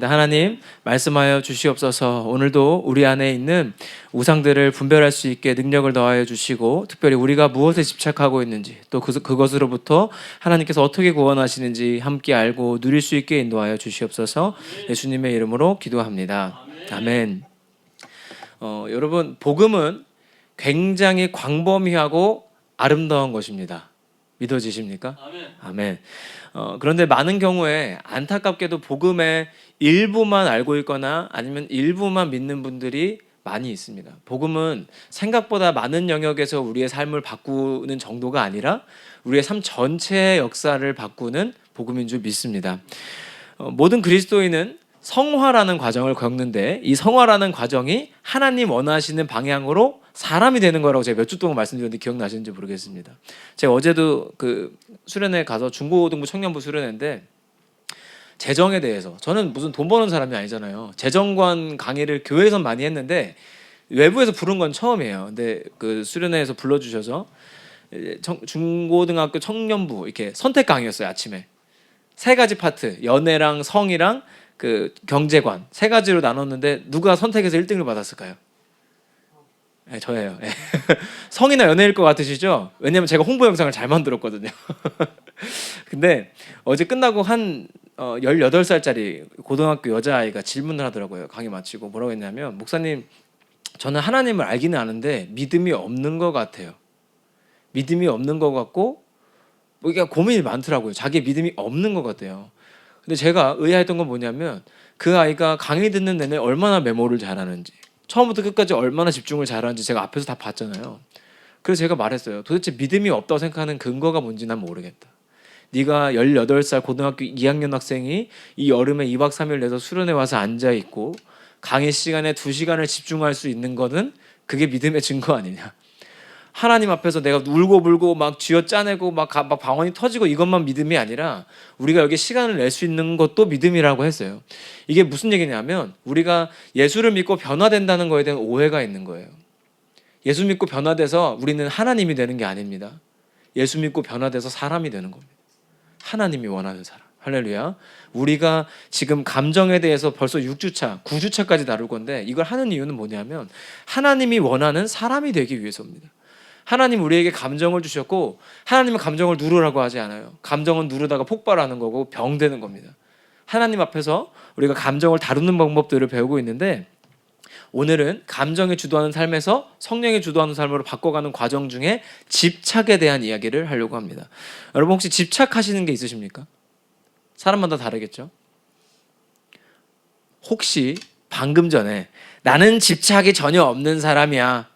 하나님 말씀하여 주시옵소서. 오늘도 우리 안에 있는 우상들을 분별할 수 있게 능력을 더하여 주시고, 특별히 우리가 무엇에 집착하고 있는지, 또 그것으로부터 하나님께서 어떻게 구원하시는지 함께 알고 누릴 수 있게 인도하여 주시옵소서. 예수님의 이름으로 기도합니다. 아멘. 여러분, 복음은 굉장히 광범위하고 아름다운 것입니다. 믿어지십니까? 아멘. 그런데 많은 경우에 안타깝게도 복음의 일부만 알고 있거나 아니면 일부만 믿는 분들이 많이 있습니다. 복음은 생각보다 많은 영역에서 우리의 삶을 바꾸는 정도가 아니라 우리의 삶 전체의 역사를 바꾸는 복음인 줄 믿습니다. 모든 그리스도인은 성화라는 과정을 겪는데, 이 성화라는 과정이 하나님 원하시는 방향으로 사람이 되는 거라고 제가 몇 주 동안 말씀드렸는데 기억나시는지 모르겠습니다. 제가 어제도 그 수련회 가서 중고등부 청년부 수련회인데, 재정에 대해서, 저는 무슨 돈 버는 사람이 아니잖아요. 재정관 강의를 교회에서 많이 했는데 외부에서 부른 건 처음이에요. 근데 그 수련회에서 불러주셔서 중고등학교 청년부 이렇게 선택 강의였어요. 아침에 3가지 파트, 연애랑 성이랑 그 경제관 3가지로 나눴는데 누가 선택해서 1등을 받았을까요? 네, 저예요. 네. 성이나 연애일 것 같으시죠? 왜냐면 제가 홍보 영상을 잘 만들었거든요. 근데 어제 끝나고 한 18살짜리 고등학교 여자아이가 질문을 하더라고요. 강의 마치고 뭐라고 했냐면, 목사님, 저는 하나님을 알기는 아는데 믿음이 없는 것 같아요. 믿음이 없는 것 같고, 그러니까 고민이 많더라고요. 자기 믿음이 없는 것 같아요. 근데 제가 의아했던 건 뭐냐면, 그 아이가 강의 듣는 내내 얼마나 메모를 잘하는지, 처음부터 끝까지 얼마나 집중을 잘하는지 제가 앞에서 다 봤잖아요. 그래서 제가 말했어요. 도대체 믿음이 없다고 생각하는 근거가 뭔지 난 모르겠다. 네가 18살 고등학교 2학년 학생이 이 여름에 2박 3일 내서 수련회 와서 앉아있고 강의 시간에 2시간을 집중할 수 있는 거는 그게 믿음의 증거 아니냐. 하나님 앞에서 내가 울고불고 막 쥐어짜내고 막 방언이 터지고 이것만 믿음이 아니라 우리가 여기 시간을 낼 수 있는 것도 믿음이라고 했어요. 이게 무슨 얘기냐면, 우리가 예수를 믿고 변화된다는 거에 대한 오해가 있는 거예요. 예수 믿고 변화돼서 우리는 하나님이 되는 게 아닙니다. 예수 믿고 변화돼서 사람이 되는 겁니다. 하나님이 원하는 사람. 할렐루야. 우리가 지금 감정에 대해서 벌써 6주차, 9주차까지 다룰 건데, 이걸 하는 이유는 뭐냐면 하나님이 원하는 사람이 되기 위해서입니다. 하나님 우리에게 감정을 주셨고, 하나님은 감정을 누르라고 하지 않아요. 감정은 누르다가 폭발하는 거고 병되는 겁니다. 하나님 앞에서 우리가 감정을 다루는 방법들을 배우고 있는데, 오늘은 감정이 주도하는 삶에서 성령이 주도하는 삶으로 바꿔가는 과정 중에 집착에 대한 이야기를 하려고 합니다. 여러분, 혹시 집착하시는 게 있으십니까? 사람마다 다르겠죠? 혹시 방금 전에 나는 집착이 전혀 없는 사람이야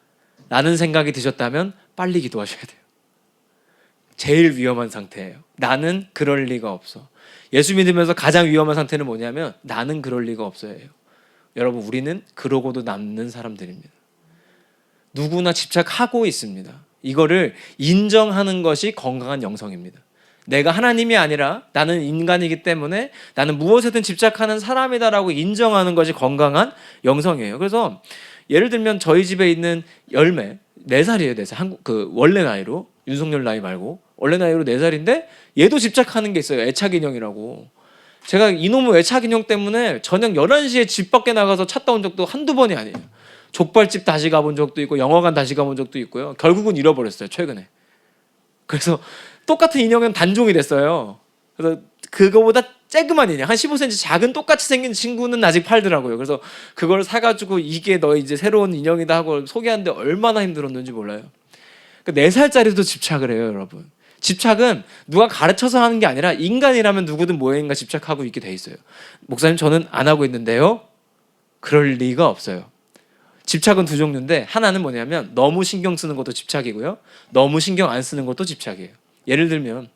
라는 생각이 드셨다면 빨리 기도하셔야 돼요. 제일 위험한 상태예요. 나는 그럴 리가 없어. 예수 믿으면서 가장 위험한 상태는 뭐냐면 나는 그럴 리가 없어요. 여러분, 우리는 그러고도 남는 사람들입니다. 누구나 집착하고 있습니다. 이거를 인정하는 것이 건강한 영성입니다. 내가 하나님이 아니라 나는 인간이기 때문에 나는 무엇에든 집착하는 사람이다라고 인정하는 것이 건강한 영성이에요. 그래서 예를 들면 저희 집에 있는 열매 4살이에요. 4살. 원래 나이로, 윤석열 나이 말고 원래 나이로 4살인데 얘도 집착하는 게 있어요. 애착 인형이라고. 제가 이놈의 애착 인형 때문에 저녁 11시에 집 밖에 나가서 찾다 온 적도 한두 번이 아니에요. 족발집 다시 가본 적도 있고 영화관 다시 가본 적도 있고요. 결국은 잃어버렸어요, 최근에. 그래서 똑같은 인형은 단종이 됐어요. 그래서 그거보다 쬐그만 인형, 한 15cm 작은 똑같이 생긴 친구는 아직 팔더라고요. 그래서 그걸 사가지고 이게 너 이제 새로운 인형이다 하고 소개하는데 얼마나 힘들었는지 몰라요. 4살짜리도 집착을 해요, 여러분. 집착은 누가 가르쳐서 하는 게 아니라 인간이라면 누구든 뭐인가 집착하고 있게 돼 있어요. 목사님, 저는 안 하고 있는데요. 그럴 리가 없어요. 집착은 2 종류인데, 하나는 뭐냐면 너무 신경 쓰는 것도 집착이고요, 너무 신경 안 쓰는 것도 집착이에요. 예를 들면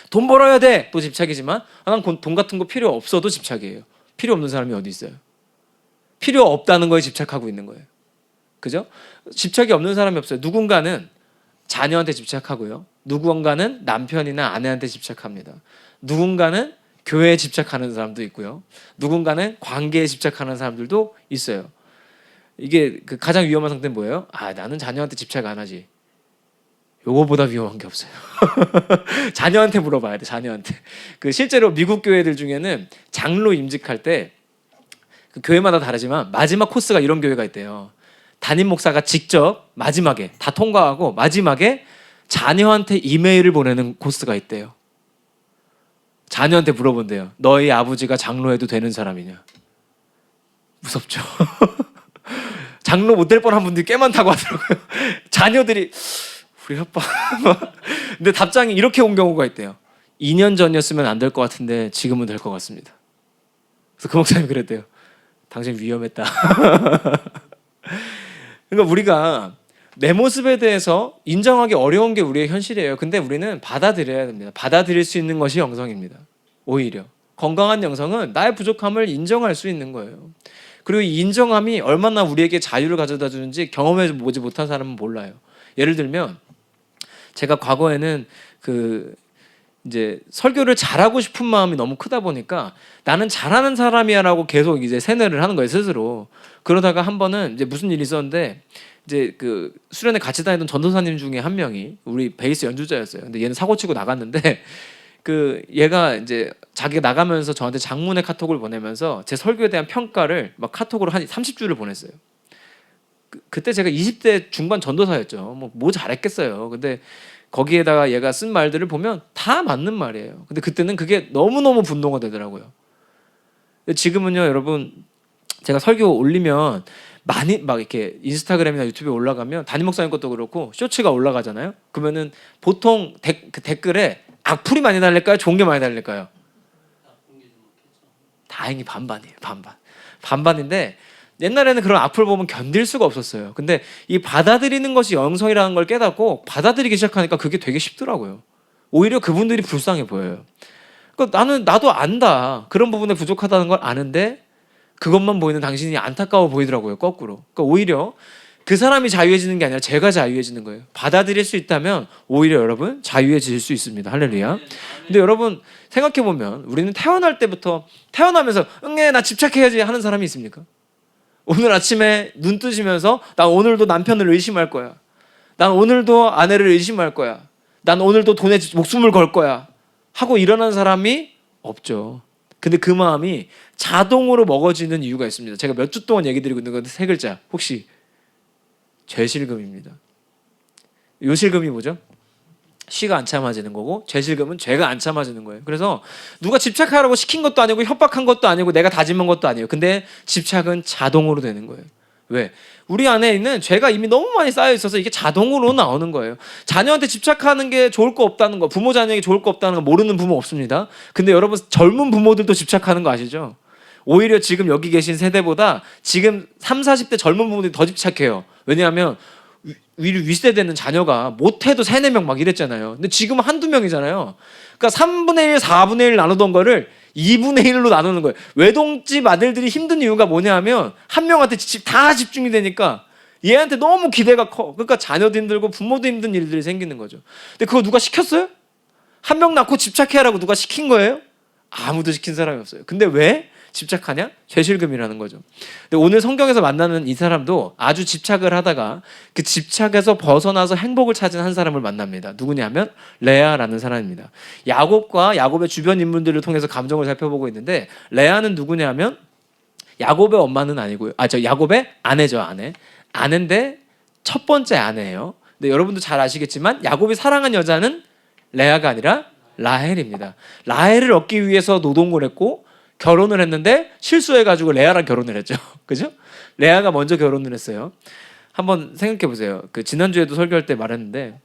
돈 벌어야 돼! 또 집착이지만 난 돈 같은 거 필요 없어도 집착이에요. 필요 없는 사람이 어디 있어요? 필요 없다는 거에 집착하고 있는 거예요. 그죠? 집착이 없는 사람이 없어요. 누군가는 자녀한테 집착하고요, 누군가는 남편이나 아내한테 집착합니다. 누군가는 교회에 집착하는 사람도 있고요, 누군가는 관계에 집착하는 사람들도 있어요. 이게 그 가장 위험한 상태는 뭐예요? 나는 자녀한테 집착 안 하지. 요거보다 위험한 게 없어요. 자녀한테 물어봐야 돼. 자녀한테. 실제로 미국 교회들 중에는 장로 임직할 때 그 교회마다 다르지만 마지막 코스가 이런 교회가 있대요. 담임 목사가 직접 마지막에 다 통과하고 마지막에 자녀한테 이메일을 보내는 코스가 있대요. 자녀한테 물어본대요. 너희 아버지가 장로해도 되는 사람이냐? 무섭죠. 장로 못 될 뻔한 분들이 꽤 많다고 하더라고요. 자녀들이 우리 아빠. 근데 답장이 이렇게 온 경우가 있대요. 2년 전이었으면 안 될 것 같은데 지금은 될 것 같습니다. 그래서 그 목사님이 그랬대요. 당신 위험했다. 그러니까 우리가 내 모습에 대해서 인정하기 어려운 게 우리의 현실이에요. 근데 우리는 받아들여야 됩니다. 받아들일 수 있는 것이 영성입니다. 오히려 건강한 영성은 나의 부족함을 인정할 수 있는 거예요. 그리고 이 인정함이 얼마나 우리에게 자유를 가져다 주는지 경험해 보지 못한 사람은 몰라요. 예를 들면 제가 과거에는 이제 설교를 잘하고 싶은 마음이 너무 크다 보니까 나는 잘하는 사람이야라고 계속 이제 세뇌를 하는 거예요, 스스로. 그러다가 한 번은 이제 무슨 일이 있었는데 이제 그 수련회 같이 다니던 전도사님 중에 한 명이 우리 베이스 연주자였어요. 근데 얘는 사고 치고 나갔는데 그 얘가 이제 자기가 나가면서 저한테 장문의 카톡을 보내면서 제 설교에 대한 평가를 막 카톡으로 한 30줄을 보냈어요. 그때 제가 20대 중반 전도사였죠. 뭐 잘했겠어요. 근데 거기에다가 얘가 쓴 말들을 보면 다 맞는 말이에요. 근데 그때는 그게 너무너무 분노가 되더라고요. 지금은요, 여러분, 제가 설교 올리면 많이 막 이렇게 인스타그램이나 유튜브에 올라가면 담임 목사님 것도 그렇고 쇼츠가 올라가잖아요. 그러면은 보통 그 댓글에 악플이 많이 달릴까요? 좋은 게 많이 달릴까요? 다행히 반반이에요. 반반인데 옛날에는 그런 악플 보면 견딜 수가 없었어요. 근데 이 받아들이는 것이 영성이라는 걸 깨닫고 받아들이기 시작하니까 그게 되게 쉽더라고요. 오히려 그분들이 불쌍해 보여요. 그러니까 나도 안다. 그런 부분에 부족하다는 걸 아는데 그것만 보이는 당신이 안타까워 보이더라고요. 거꾸로. 그러니까 오히려 그 사람이 자유해지는 게 아니라 제가 자유해지는 거예요. 받아들일 수 있다면 오히려 여러분 자유해질 수 있습니다. 할렐루야. 근데 여러분 생각해보면 우리는 태어날 때부터 태어나면서 응애 나 집착해야지 하는 사람이 있습니까? 오늘 아침에 눈 뜨시면서 나 오늘도 남편을 의심할 거야. 난 오늘도 아내를 의심할 거야. 난 오늘도 돈에 목숨을 걸 거야. 하고 일어난 사람이 없죠. 근데 그 마음이 자동으로 먹어지는 이유가 있습니다. 제가 몇 주 동안 얘기 드리고 있는 건데 세 글자. 혹시 죄실금입니다. 요실금이 뭐죠? 시가 안 참아지는 거고 죄실금은 죄가 안 참아지는 거예요. 그래서 누가 집착하라고 시킨 것도 아니고 협박한 것도 아니고 내가 다짐한 것도 아니에요. 근데 집착은 자동으로 되는 거예요. 왜? 우리 안에 있는 죄가 이미 너무 많이 쌓여 있어서 이게 자동으로 나오는 거예요. 자녀한테 집착하는 게 좋을 거 없다는 거, 부모 자녀에게 좋을 거 없다는 거 모르는 부모 없습니다. 근데 여러분 젊은 부모들도 집착하는 거 아시죠? 오히려 지금 여기 계신 세대보다 지금 3, 40대 젊은 부모들이 더 집착해요. 왜냐하면 윗세대는 자녀가 못해도 3, 4명 막 이랬잖아요. 근데 지금은 한두 명이잖아요. 그러니까 3분의 1, 4분의 1 나누던 거를 2분의 1로 나누는 거예요. 외동집 아들들이 힘든 이유가 뭐냐면 한 명한테 다 집중이 되니까 얘한테 너무 기대가 커. 그러니까 자녀도 힘들고 부모도 힘든 일들이 생기는 거죠. 근데 그거 누가 시켰어요? 한 명 낳고 집착해라고 누가 시킨 거예요? 아무도 시킨 사람이 없어요. 근데 왜 집착하냐? 죄실금이라는 거죠. 근데 오늘 성경에서 만나는 이 사람도 아주 집착을 하다가 그 집착에서 벗어나서 행복을 찾은 한 사람을 만납니다. 누구냐면 레아라는 사람입니다. 야곱과 야곱의 주변 인물들을 통해서 감정을 살펴보고 있는데 레아는 누구냐면 야곱의 엄마는 아니고요. 야곱의 아내죠, 아내. 아내인데 첫 번째 아내예요. 근데 여러분도 잘 아시겠지만 야곱이 사랑한 여자는 레아가 아니라 라헬입니다. 라헬을 얻기 위해서 노동을 했고 결혼을 했는데 실수해가지고 레아랑 결혼을 했죠. 그죠? 레아가 먼저 결혼을 했어요. 한번 생각해 보세요. 그 지난주에도 설교할 때 말했는데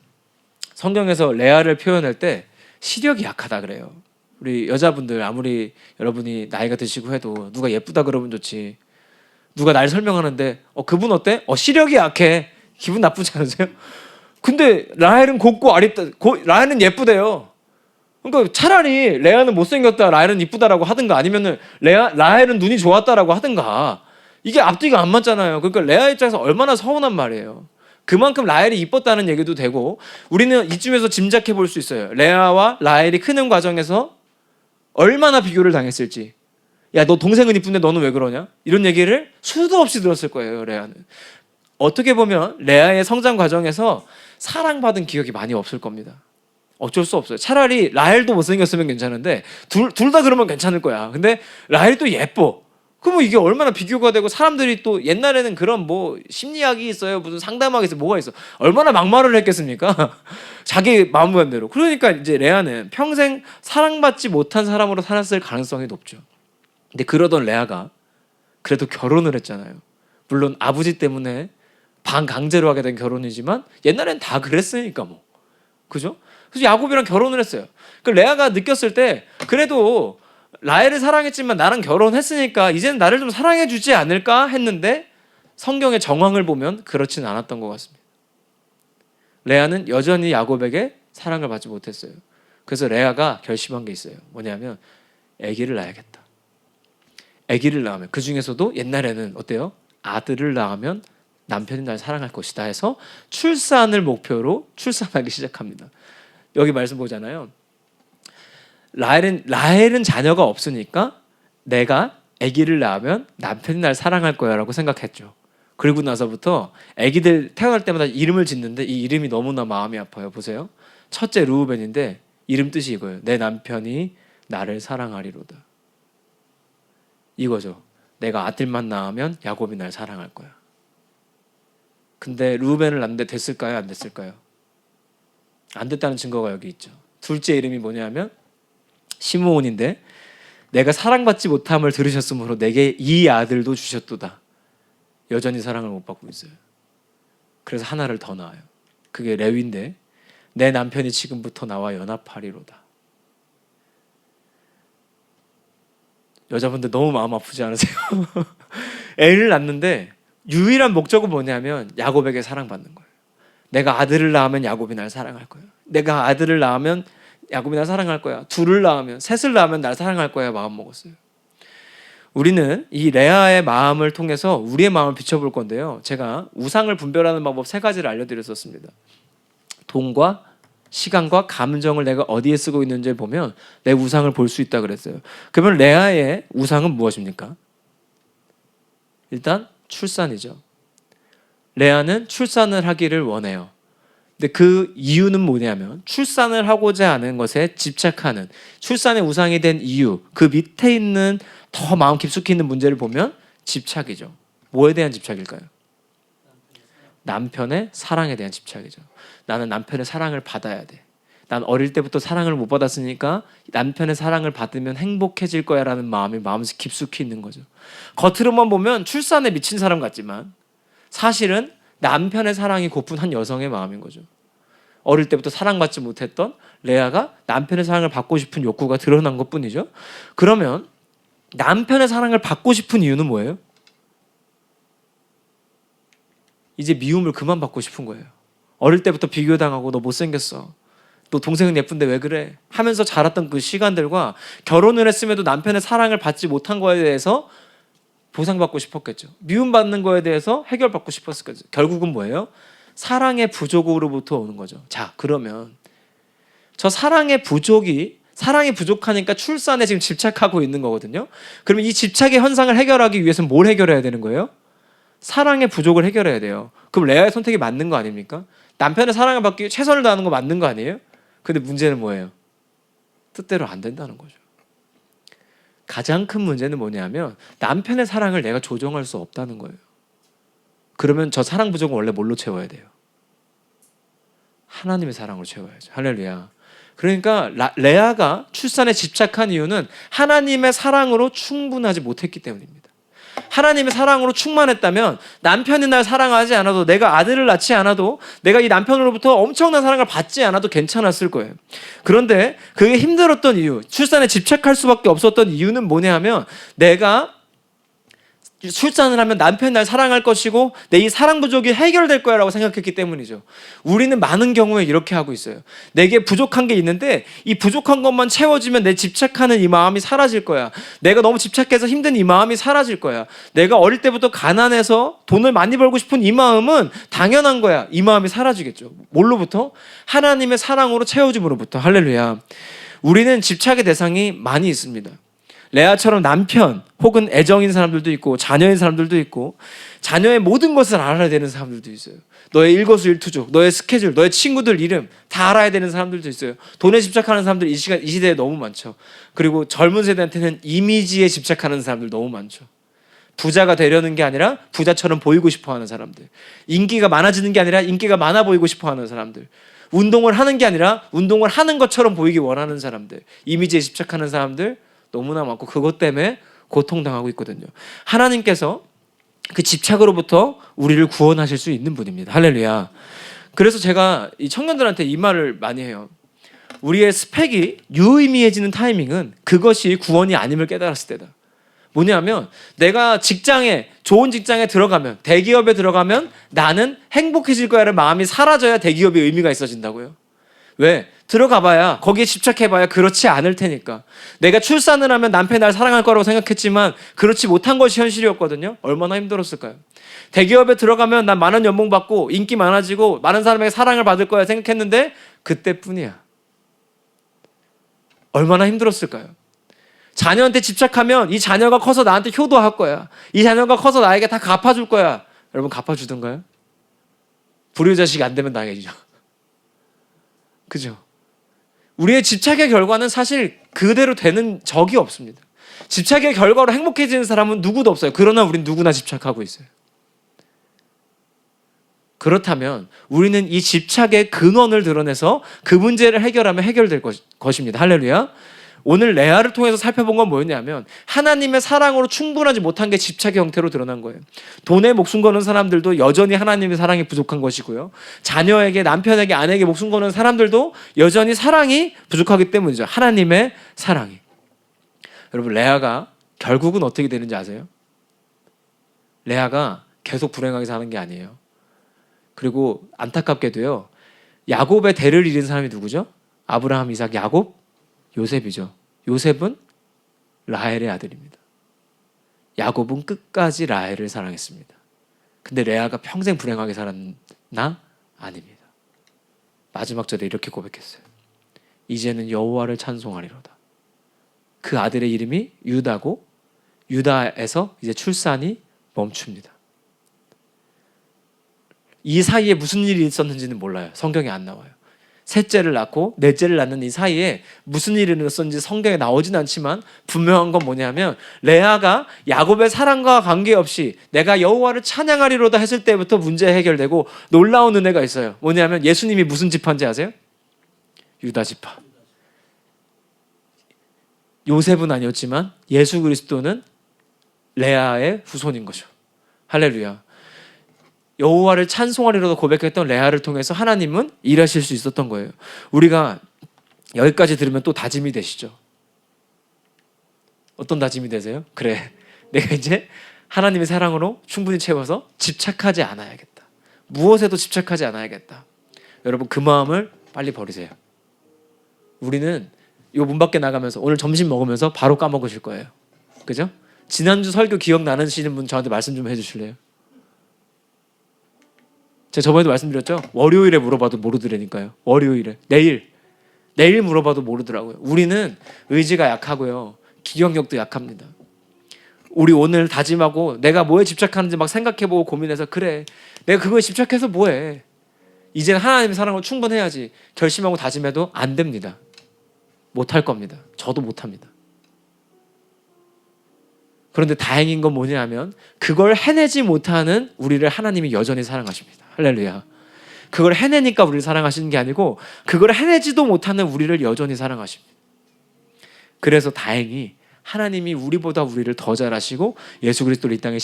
성경에서 레아를 표현할 때 시력이 약하다 그래요. 우리 여자분들 아무리 여러분이 나이가 드시고 해도 누가 예쁘다 그러면 좋지. 누가 날 설명하는데 그분 어때? 시력이 약해. 기분 나쁘지 않으세요? 근데 라헬은 곱고 아립다. 라헬은 예쁘대요. 그러니까 차라리 레아는 못생겼다, 라헬은 이쁘다라고 하든가 아니면은 라헬은 눈이 좋았다라고 하든가 이게 앞뒤가 안 맞잖아요. 그러니까 레아 입장에서 얼마나 서운한 말이에요. 그만큼 라헬이 이뻤다는 얘기도 되고 우리는 이쯤에서 짐작해 볼 수 있어요. 레아와 라헬이 크는 과정에서 얼마나 비교를 당했을지. 야, 너 동생은 이쁜데 너는 왜 그러냐? 이런 얘기를 수도 없이 들었을 거예요. 레아는. 어떻게 보면 레아의 성장 과정에서 사랑받은 기억이 많이 없을 겁니다. 어쩔 수 없어요. 차라리 라헬도 못생겼으면 괜찮은데 둘 다 그러면 괜찮을 거야. 근데 라헬도 예뻐. 그러면 이게 얼마나 비교가 되고 사람들이 또 옛날에는 그런 뭐 심리학이 있어요. 무슨 상담학이 있어요. 뭐가 있어. 얼마나 막말을 했겠습니까? 자기 마음대로. 그러니까 이제 레아는 평생 사랑받지 못한 사람으로 살았을 가능성이 높죠. 근데 그러던 레아가 그래도 결혼을 했잖아요. 물론 아버지 때문에 반강제로 하게 된 결혼이지만 옛날엔 다 그랬으니까 뭐. 그죠? 그래서 야곱이랑 결혼을 했어요. 그 레아가 느꼈을 때 그래도 라헬을 사랑했지만 나랑 결혼했으니까 이제는 나를 좀 사랑해 주지 않을까 했는데 성경의 정황을 보면 그렇지는 않았던 것 같습니다. 레아는 여전히 야곱에게 사랑을 받지 못했어요. 그래서 레아가 결심한 게 있어요. 뭐냐면 아기를 낳아야겠다. 아기를 낳으면, 그 중에서도 옛날에는 어때요? 아들을 낳으면 남편이 날 사랑할 것이다 해서 출산을 목표로 출산하기 시작합니다. 여기 말씀 보잖아요. 라헬은 자녀가 없으니까 내가 아기를 낳으면 남편이 날 사랑할 거야 라고 생각했죠. 그리고 나서부터 아기들 태어날 때마다 이름을 짓는데 이 이름이 너무나 마음이 아파요. 보세요. 첫째 르우벤인데 이름 뜻이 이거예요. 내 남편이 나를 사랑하리로다. 이거죠. 내가 아들만 낳으면 야곱이 날 사랑할 거야. 근데 르우벤을 낳는데 됐을까요? 안 됐을까요? 안 됐다는 증거가 여기 있죠. 둘째 이름이 뭐냐면 시므온인데 내가 사랑받지 못함을 들으셨으므로 내게 이 아들도 주셨도다. 여전히 사랑을 못 받고 있어요. 그래서 하나를 더 낳아요. 그게 레위인데 내 남편이 지금부터 나와 연합하리로다. 여자분들 너무 마음 아프지 않으세요? 애를 낳는데 유일한 목적은 뭐냐면 야곱에게 사랑받는 거예요. 내가 아들을 낳으면 야곱이 날 사랑할 거예요. 내가 아들을 낳으면 야곱이 날 사랑할 거야. 둘을 낳으면, 셋을 낳으면 날 사랑할 거야. 마음 먹었어요. 우리는 이 레아의 마음을 통해서 우리의 마음을 비춰볼 건데요. 제가 우상을 분별하는 방법 3가지를 알려드렸었습니다. 돈과 시간과 감정을 내가 어디에 쓰고 있는지를 보면 내 우상을 볼 수 있다 그랬어요. 그러면 레아의 우상은 무엇입니까? 일단 출산이죠. 레아는 출산을 하기를 원해요. 근데 그 이유는 뭐냐면 출산을 하고자 하는 것에 집착하는, 출산의 우상이 된 이유, 그 밑에 있는 더 마음 깊숙이 있는 문제를 보면 집착이죠. 뭐에 대한 집착일까요? 남편의 사랑에 대한 집착이죠. 나는 남편의 사랑을 받아야 돼. 난 어릴 때부터 사랑을 못 받았으니까 남편의 사랑을 받으면 행복해질 거야 라는 마음이 마음속 깊숙이 있는 거죠. 겉으로만 보면 출산에 미친 사람 같지만 사실은 남편의 사랑이 고픈 한 여성의 마음인 거죠. 어릴 때부터 사랑받지 못했던 레아가 남편의 사랑을 받고 싶은 욕구가 드러난 것뿐이죠. 그러면 남편의 사랑을 받고 싶은 이유는 뭐예요? 이제 미움을 그만 받고 싶은 거예요. 어릴 때부터 비교당하고 너 못생겼어. 너 동생은 예쁜데 왜 그래? 하면서 자랐던 그 시간들과 결혼을 했음에도 남편의 사랑을 받지 못한 거에 대해서 보상받고 싶었겠죠. 미움받는 거에 대해서 해결받고 싶었을 거죠. 결국은 뭐예요? 사랑의 부족으로부터 오는 거죠. 자, 그러면 저 사랑이 부족하니까 출산에 지금 집착하고 있는 거거든요. 그러면 이 집착의 현상을 해결하기 위해서는 뭘 해결해야 되는 거예요? 사랑의 부족을 해결해야 돼요. 그럼 레아의 선택이 맞는 거 아닙니까? 남편의 사랑을 받기 위해 최선을 다하는 거 맞는 거 아니에요? 근데 문제는 뭐예요? 뜻대로 안 된다는 거죠. 가장 큰 문제는 뭐냐면 남편의 사랑을 내가 조정할 수 없다는 거예요. 그러면 저 사랑 부족은 원래 뭘로 채워야 돼요? 하나님의 사랑으로 채워야죠. 할렐루야. 그러니까 레아가 출산에 집착한 이유는 하나님의 사랑으로 충분하지 못했기 때문입니다. 하나님의 사랑으로 충만했다면 남편이 날 사랑하지 않아도, 내가 아들을 낳지 않아도, 내가 이 남편으로부터 엄청난 사랑을 받지 않아도 괜찮았을 거예요. 그런데 그게 힘들었던 이유, 출산에 집착할 수밖에 없었던 이유는 뭐냐 하면 내가 출산을 하면 남편이 날 사랑할 것이고 내 이 사랑 부족이 해결될 거야 라고 생각했기 때문이죠. 우리는 많은 경우에 이렇게 하고 있어요. 내게 부족한 게 있는데 이 부족한 것만 채워지면 내 집착하는 이 마음이 사라질 거야. 내가 너무 집착해서 힘든 이 마음이 사라질 거야. 내가 어릴 때부터 가난해서 돈을 많이 벌고 싶은 이 마음은 당연한 거야. 이 마음이 사라지겠죠. 뭘로부터? 하나님의 사랑으로 채워짐으로부터. 할렐루야. 우리는 집착의 대상이 많이 있습니다. 레아처럼 남편 혹은 애정인 사람들도 있고 자녀인 사람들도 있고 자녀의 모든 것을 알아야 되는 사람들도 있어요. 너의 일거수일투족, 너의 스케줄, 너의 친구들 이름 다 알아야 되는 사람들도 있어요. 돈에 집착하는 사람들 이 시대에 너무 많죠. 그리고 젊은 세대한테는 이미지에 집착하는 사람들 너무 많죠. 부자가 되려는 게 아니라 부자처럼 보이고 싶어하는 사람들, 인기가 많아지는 게 아니라 인기가 많아 보이고 싶어하는 사람들, 운동을 하는 게 아니라 운동을 하는 것처럼 보이기 원하는 사람들, 이미지에 집착하는 사람들 너무나 많고 그것 때문에 고통당하고 있거든요. 하나님께서 그 집착으로부터 우리를 구원하실 수 있는 분입니다. 할렐루야. 그래서 제가 이 청년들한테 이 말을 많이 해요. 우리의 스펙이 유의미해지는 타이밍은 그것이 구원이 아님을 깨달았을 때다. 뭐냐면 내가 직장에, 좋은 직장에 들어가면, 대기업에 들어가면 나는 행복해질 거야라는 마음이 사라져야 대기업이 의미가 있어진다고요. 왜? 들어가봐야, 거기에 집착해봐야 그렇지 않을 테니까. 내가 출산을 하면 남편이 날 사랑할 거라고 생각했지만 그렇지 못한 것이 현실이었거든요. 얼마나 힘들었을까요? 대기업에 들어가면 난 많은 연봉 받고 인기 많아지고 많은 사람에게 사랑을 받을 거야 생각했는데 그때뿐이야. 얼마나 힘들었을까요? 자녀한테 집착하면 이 자녀가 커서 나한테 효도할 거야. 이 자녀가 커서 나에게 다 갚아줄 거야. 여러분 갚아주던가요? 불효자식이 안 되면 당해지죠. 그죠? 우리의 집착의 결과는 사실 그대로 되는 적이 없습니다. 집착의 결과로 행복해지는 사람은 누구도 없어요. 그러나 우린 누구나 집착하고 있어요. 그렇다면 우리는 이 집착의 근원을 드러내서 그 문제를 해결하면 해결될 것입니다. 할렐루야. 오늘 레아를 통해서 살펴본 건 뭐였냐면 하나님의 사랑으로 충분하지 못한 게 집착의 형태로 드러난 거예요. 돈에 목숨 거는 사람들도 여전히 하나님의 사랑이 부족한 것이고요. 자녀에게, 남편에게, 아내에게 목숨 거는 사람들도 여전히 사랑이 부족하기 때문이죠. 하나님의 사랑이. 여러분 레아가 결국은 어떻게 되는지 아세요? 레아가 계속 불행하게 사는 게 아니에요. 그리고 안타깝게도요. 야곱의 대를 이룬 사람이 누구죠? 아브라함, 이삭, 야곱, 요셉이죠. 요셉은 라헬의 아들입니다. 야곱은 끝까지 라헬을 사랑했습니다. 근데 레아가 평생 불행하게 살았나? 아닙니다. 마지막 절에 이렇게 고백했어요. 이제는 여호와를 찬송하리로다. 그 아들의 이름이 유다고 유다에서 이제 출산이 멈춥니다. 이 사이에 무슨 일이 있었는지는 몰라요. 성경에 안 나와요. 셋째를 낳고 넷째를 낳는 이 사이에 무슨 일이 있었는지 성경에 나오진 않지만 분명한 건 뭐냐면 레아가 야곱의 사랑과 관계없이 내가 여호와를 찬양하리로다 했을 때부터 문제 해결되고 놀라운 은혜가 있어요. 뭐냐면 예수님이 무슨 지파인지 아세요? 유다 지파. 요셉은 아니었지만 예수 그리스도는 레아의 후손인 거죠. 할렐루야. 여호와를 찬송하리로도 고백했던 레아를 통해서 하나님은 일하실 수 있었던 거예요. 우리가 여기까지 들으면 또 다짐이 되시죠? 어떤 다짐이 되세요? 그래, 내가 이제 하나님의 사랑으로 충분히 채워서 집착하지 않아야겠다. 무엇에도 집착하지 않아야겠다. 여러분 그 마음을 빨리 버리세요. 우리는 이 문 밖에 나가면서 오늘 점심 먹으면서 바로 까먹으실 거예요. 그죠? 지난주 설교 기억나시는 분 저한테 말씀 좀 해주실래요? 제가 저번에도 말씀드렸죠? 월요일에 물어봐도 모르더라니까요. 월요일에. 내일 물어봐도 모르더라고요. 우리는 의지가 약하고요. 기억력도 약합니다. 우리 오늘 다짐하고 내가 뭐에 집착하는지 막 생각해보고 고민해서 그래, 내가 그거에 집착해서 뭐해. 이제는 하나님의 사랑으로 충분해야지. 결심하고 다짐해도 안 됩니다. 못할 겁니다. 저도 못합니다. 그런데 다행인 건 뭐냐면 그걸 해내지 못하는 우리를 하나님이 여전히 사랑하십니다. 할렐루야. 그걸 해내니까 우리를 사랑하시는 게 아니고 그걸 해내지도 못하는 우리를 여전히 사랑하십니다. 그래서 다행히 하나님이 우리보다 우리를 더 잘하시고 예수 그리스도를 이 땅에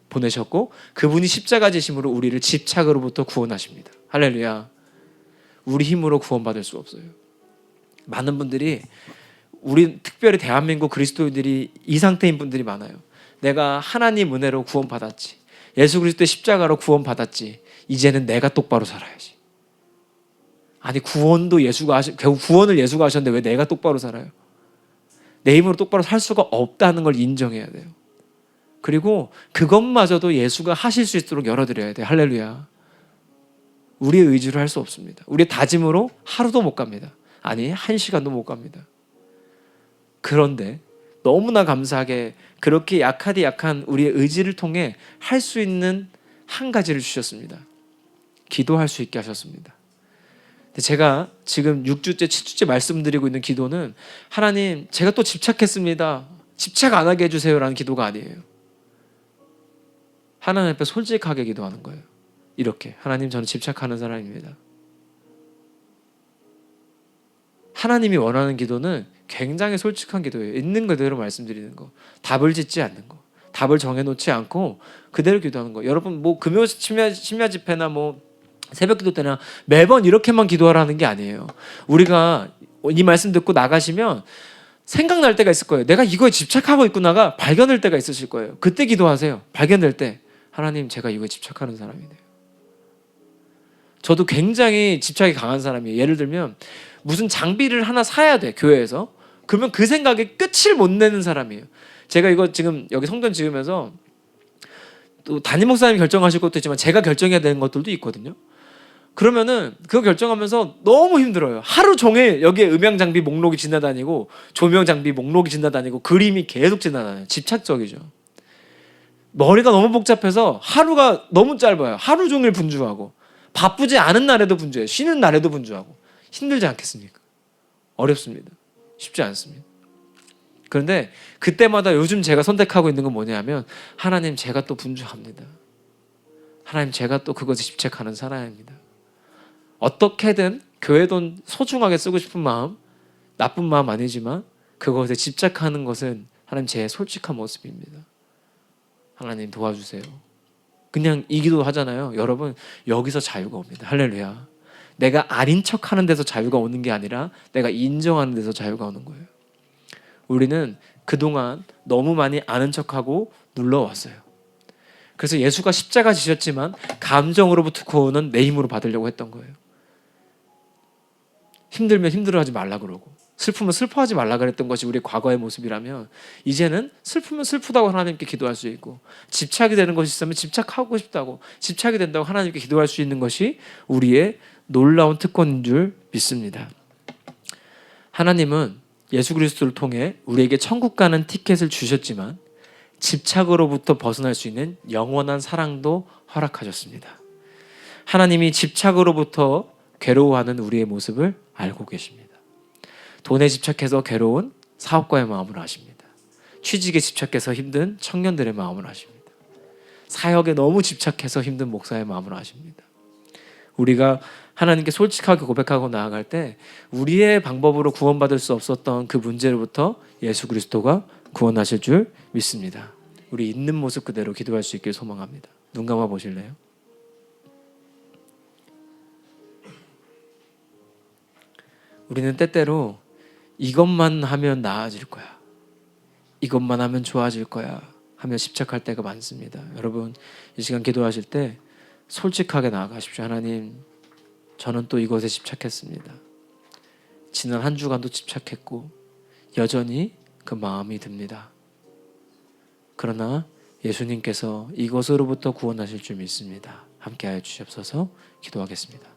보내셨고 그분이 십자가 지심으로 우리를 집착으로부터 구원하십니다. 할렐루야. 우리 힘으로 구원받을 수 없어요. 많은 분들이 우리 특별히 대한민국 그리스도인들이 이 상태인 분들이 많아요. 내가 하나님 은혜로 구원받았지. 예수 그리스도의 십자가로 구원받았지. 이제는 내가 똑바로 살아야지. 아니 구원도 결국 구원을 예수가 하셨는데 왜 내가 똑바로 살아요? 내 힘으로 똑바로 살 수가 없다는 걸 인정해야 돼요. 그리고 그것마저도 예수가 하실 수 있도록 열어드려야 돼요. 할렐루야. 우리의 의지로 할 수 없습니다. 우리의 다짐으로 하루도 못 갑니다. 아니 1시간도 못 갑니다. 그런데 너무나 감사하게 그렇게 약하디 약한 우리의 의지를 통해 할 수 있는 한 가지를 주셨습니다. 기도할 수 있게 하셨습니다. 제가 지금 6주째 7주째 말씀드리고 있는 기도는 하나님 제가 또 집착했습니다. 집착 안 하게 해주세요 라는 기도가 아니에요. 하나님 앞에 솔직하게 기도하는 거예요. 이렇게, 하나님, 저는 집착하는 사람입니다. 하나님이 원하는 기도는 굉장히 솔직한 기도예요. 있는 그대로 말씀드리는 거, 답을 짓지 않는 거, 답을 정해놓지 않고 그대로 기도하는 거. 여러분, 뭐 금요 심야 집회나 뭐 새벽 기도 때나 매번 이렇게만 기도하라는 게 아니에요. 우리가 이 말씀 듣고 나가시면 생각날 때가 있을 거예요. 내가 이거에 집착하고 있구나가 발견될 때가 있으실 거예요. 그때 기도하세요. 발견될 때, 하나님, 제가 이거에 집착하는 사람이네요. 저도 굉장히 집착이 강한 사람이에요. 예를 들면 무슨 장비를 하나 사야 돼, 교회에서. 그러면 그 생각에 끝을 못 내는 사람이에요. 제가 이거 지금 여기 성전 지으면서 또 담임 목사님이 결정하실 것도 있지만 제가 결정해야 되는 것들도 있거든요. 그러면은 그거 결정하면서 너무 힘들어요. 하루 종일 여기에 음향 장비 목록이 지나다니고 조명 장비 목록이 지나다니고 그림이 계속 지나다녀요. 집착적이죠. 머리가 너무 복잡해서 하루가 너무 짧아요. 하루 종일 분주하고, 바쁘지 않은 날에도 분주해요. 쉬는 날에도 분주하고. 힘들지 않겠습니까? 어렵습니다. 쉽지 않습니다. 그런데 그때마다 요즘 제가 선택하고 있는 건 뭐냐면, 하나님, 제가 또 분주합니다. 하나님, 제가 또 그것에 집착하는 사람입니다. 어떻게든 교회 돈 소중하게 쓰고 싶은 마음, 나쁜 마음 아니지만 그것에 집착하는 것은 하나님, 제 솔직한 모습입니다. 하나님, 도와주세요. 그냥 이 기도 하잖아요. 여러분, 여기서 자유가 옵니다. 할렐루야. 내가 아닌 척하는 데서 자유가 오는 게 아니라 내가 인정하는 데서 자유가 오는 거예요. 우리는 그동안 너무 많이 아는 척하고 눌러왔어요. 그래서 예수가 십자가 지셨지만 감정으로부터 구원은 내 힘으로 받으려고 했던 거예요. 힘들면 힘들어하지 말라 그러고, 슬프면 슬퍼하지 말라 그랬던 것이 우리의 과거의 모습이라면, 이제는 슬프면 슬프다고 하나님께 기도할 수 있고, 집착이 되는 것이 있으면 집착하고 싶다고, 집착이 된다고 하나님께 기도할 수 있는 것이 우리의 놀라운 특권인 줄 믿습니다. 하나님은 예수 그리스도를 통해 우리에게 천국 가는 티켓을 주셨지만 집착으로부터 벗어날 수 있는 영원한 사랑도 허락하셨습니다. 하나님이 집착으로부터 괴로워하는 우리의 모습을 알고 계십니다. 돈에 집착해서 괴로운 사업가의 마음을 아십니다. 취직에 집착해서 힘든 청년들의 마음을 아십니다. 사역에 너무 집착해서 힘든 목사의 마음을 아십니다. 우리가 하나님께 솔직하게 고백하고 나아갈 때 우리의 방법으로 구원받을 수 없었던 그 문제로부터 예수 그리스도가 구원하실 줄 믿습니다. 우리 있는 모습 그대로 기도할 수 있길 소망합니다. 눈 감아 보실래요? 우리는 때때로 이것만 하면 나아질 거야, 이것만 하면 좋아질 거야 하며 집착할 때가 많습니다. 여러분, 이 시간 기도하실 때 솔직하게 나아가십시오. 하나님, 저는 또 이것에 집착했습니다. 지난 한 주간도 집착했고 여전히 그 마음이 듭니다. 그러나 예수님께서 이것으로부터 구원하실 줄 믿습니다. 함께하여 주시옵소서. 기도하겠습니다.